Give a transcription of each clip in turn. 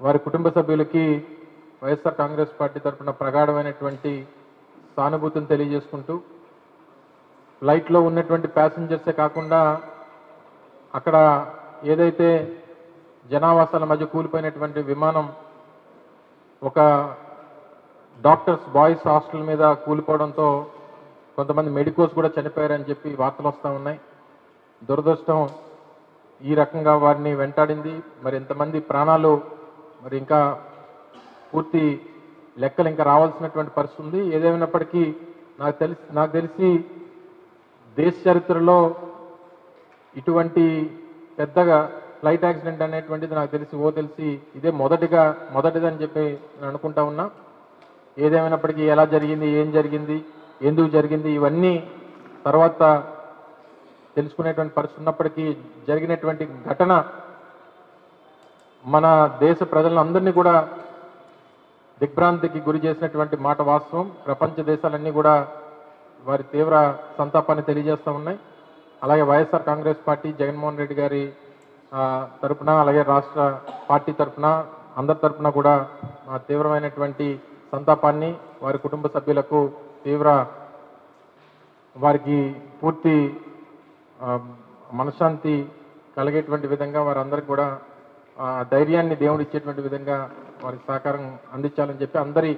వారి కుటుంబ సభ్యులకి వైఎస్ఆర్ కాంగ్రెస్ పార్టీ తరఫున ప్రగాఢమైనటువంటి సానుభూతిని తెలియజేసుకుంటూ ఫ్లైట్లో ఉన్నటువంటి ప్యాసింజర్సే కాకుండా అక్కడ ఏదైతే జనావాసాల మధ్య కూలిపోయినటువంటి విమానం ఒక డాక్టర్స్ బాయ్స్ హాస్టల్ మీద కూలిపోవడంతో కొంతమంది మెడికోస్ కూడా చనిపోయారని చెప్పి వార్తలు వస్తూ ఉన్నాయి. దురదృష్టం ఈ రకంగా వారిని వెంటాడింది. మరి ఎంతమంది ప్రాణాలు మరి ఇంకా పూర్తి లెక్కలు ఇంకా రావాల్సినటువంటి పరిస్థితి ఉంది. ఏదేమైనప్పటికీ నాకు తెలిసి దేశ చరిత్రలో ఇటువంటి పెద్దగా ఫ్లైట్ యాక్సిడెంట్ అనేటువంటిది నాకు తెలిసి ఇదే మొదటిదని చెప్పి నేను అనుకుంటా ఉన్నా. ఏదేమైనప్పటికీ ఎలా జరిగింది, ఏం జరిగింది, ఎందుకు జరిగింది ఇవన్నీ తర్వాత తెలుసుకునేటువంటి పరిస్థితి ఉన్నప్పటికీ జరిగినటువంటి ఘటన మన దేశ ప్రజలందరినీ కూడా దిగ్భ్రాంతికి గురి చేసినటువంటి మాట వాస్తవం. ప్రపంచ దేశాలన్నీ కూడా వారి తీవ్ర సంతాపాన్ని తెలియజేస్తూ ఉన్నాయి. అలాగే వైఎస్ఆర్ కాంగ్రెస్ పార్టీ జగన్మోహన్ రెడ్డి గారి తరపున అలాగే రాష్ట్ర పార్టీ తరపున అందరి తరపున కూడా తీవ్రమైనటువంటి సంతాపాన్ని వారి కుటుంబ సభ్యులకు వారికి పూర్తి మనశ్శాంతి కలిగేటువంటి విధంగా వారందరికీ కూడా ధైర్యాన్ని దేవుడు ఇచ్చేటువంటి విధంగా వారికి సహకారం అందించాలని చెప్పి అందరి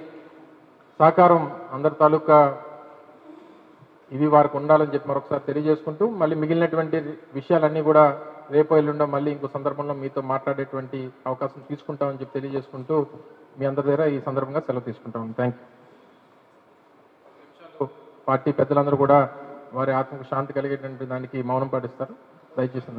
సహకారం అందరి తాలూకా ఇది వారికి ఉండాలని చెప్పి మరొకసారి తెలియజేసుకుంటూ మళ్ళీ మిగిలినటువంటి విషయాలన్నీ కూడా రేపు ఎల్లుండో మళ్ళీ ఇంకో సందర్భంలో మీతో మాట్లాడేటువంటి అవకాశం తీసుకుంటామని చెప్పి తెలియజేసుకుంటూ మీ అందరి దగ్గర ఈ సందర్భంగా సెలవు తీసుకుంటాం. Thank you. పార్టీ పెద్దలందరూ కూడా వారి ఆత్మకు శాంతి కలిగేటువంటి దానికి మౌనం పాటిస్తారు. దయచేసి